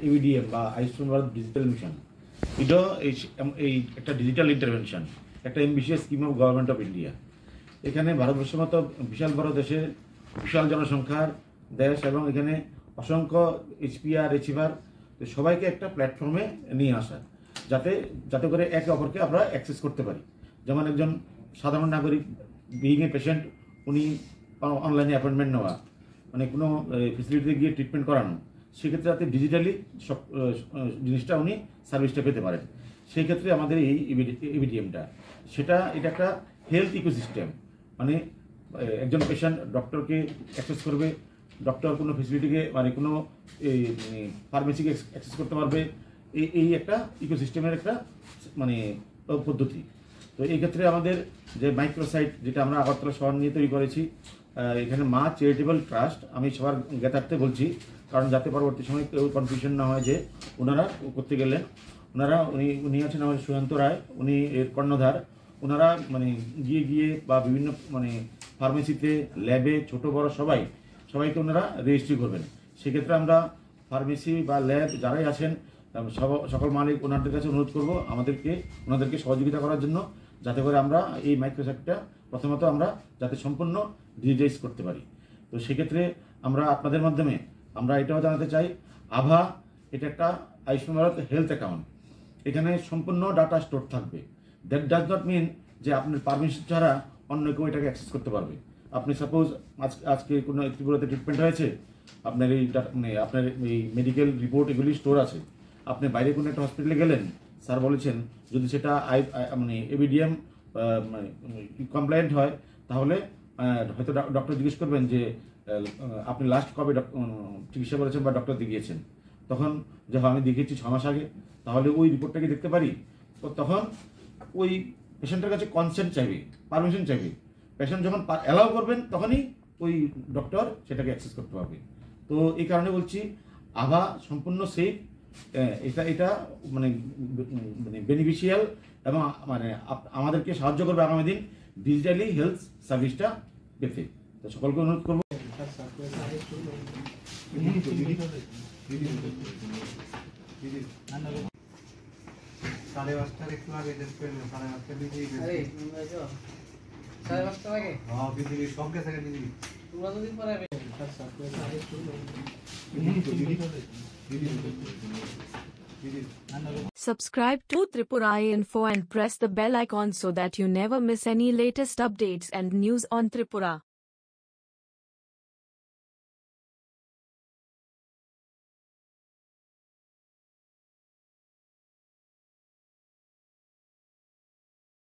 ABDM বা Ayushman Bharat digital mission, এটা এই একটা ডিজিটাল ইন্টারভেনশন, একটা MBCS scheme of government of India. এখানে ভারতবর্ষের মতো বিশাল বড় দেশে বিশাল জনসংখ্যার দেশ, এবং এখানে অসংখ্য এইচপিআর রিসিভার, তো সবাইকে একটা প্ল্যাটফর্মে নিয়ে আসা, যাতে করে একে অপরকে আমরা অ্যাক্সেস করতে পারি। যেমন একজন সাধারণ নাগরিক বিইং এ পেশেন্ট, উনি অনলাইনে অ্যাপয়েন্টমেন্ট নেওয়া, মানে কোনো ফেসিলিটিতে গিয়ে ট্রিটমেন্ট করানো, সেক্ষেত্রে যাতে ডিজিটালি সব জিনিসটা উনি সার্ভিসটা পেতে পারেন। সেই ক্ষেত্রে আমাদের এই এবিডিএমটা এটা একটা হেলথ ইকোসিস্টেম, মানে একজন পেশেন্ট ডক্টরকে অ্যাক্সেস করবে, ডক্টর কোনো ফেসিলিটিকে মানে কোনো ফার্মেসিকে অ্যাক্সেস করতে পারবে, এই একটা ইকোসিস্টেমের একটা মানে পদ্ধতি। তো এই ক্ষেত্রে আমাদের যে মাইক্রোসাইট, যেটা আমরা আগরতলা শহর নিয়ে তৈরি করেছি, এখানে মা চ্যারিটেবল ট্রাস্ট, আমি সবার জ্ঞাতার্থে বলছি, কারণ যাতে পরবর্তী সময় কেউ কনফিউশন না হয় যে ওনারা করতে গেলেন। উনি আছেন আমাদের সুশান্ত রায়, উনি এর কর্ণধার। ওনারা মানে গিয়ে বা বিভিন্ন মানে ফার্মেসিতে, ল্যাবে, ছোট বড় সবাইকে ওনারা রেজিস্ট্রি করবেন। সেক্ষেত্রে আমরা ফার্মেসি বা ল্যাব যারাই আছেন সকল মালিক ওনাদের কাছে অনুরোধ করব ওনাদেরকে সহযোগিতা করার জন্য, যাতে করে আমরা এই মাইক্রোসেক্টটা প্রথমত আমরা যাতে সম্পূর্ণ ডিজিটাইজ করতে পারি। তো সেক্ষেত্রে আমরা আপনাদের মাধ্যমে আমরা এটাও জানাতে চাই, আভা এটা একটা আয়ুষ্মান ভারত হেলথ অ্যাকাউন্ট, এখানে সম্পূর্ণ ডাটা স্টোর থাকবে। দ্যাট ডাজ নট মিন যে আপনার পারমিশন ছাড়া অন্য কেউ এটাকে অ্যাক্সেস করতে পারবে। আপনি সাপোজ আজকে কোনো ত্রিপুরাতে ট্রিটমেন্ট হয়েছে, আপনার আপনার এই মেডিকেল রিপোর্ট এগুলি স্টোর আছে। আপনি বাইরে কোনো একটা হসপিটালে গেলেন, স্যার বলেছেন যদি সেটা মানে এবিডিএম কমপ্লায়েন্ট হয়, তাহলে হয়তো ডক্টর জিজ্ঞেস করবেন যে আপনি লাস্ট কবে চিকিৎসা করেছেন বা ডক্টর দেখিয়েছেন, তখন যখন আমি দেখিয়েছি 6 মাস আগে, তাহলে ওই রিপোর্টটাকে দেখতে পারি। তো তখন ওই পেশেন্টের কাছে কনসেন্ট চাইবে, পারমিশন চাইবে। পেশেন্ট যখন অ্যালাউ করবেন, তখনই ওই ডক্টর সেটাকে অ্যাক্সেস করতে পারবে। তো এই কারণে বলছি আভা সম্পূর্ণ সেফ, এটা মানে বেনিফিশিয়াল, এবং মানে আমাদেরকে সাহায্য করবে আগামী দিন ডিজিটালি হেলথ সার্ভিসটা পেতে। তো সকলকে অনুরোধ করবো। সাড়ে 5টার একটু আগে সাড়ে 5টা বিজেপি সাড়ে 5টা আগে বিজেপি সব গেছে বিজেপি তোমরা যদি পরে Subscribe to Tripura Info and press the bell icon so that you never miss any latest updates and news on Tripura.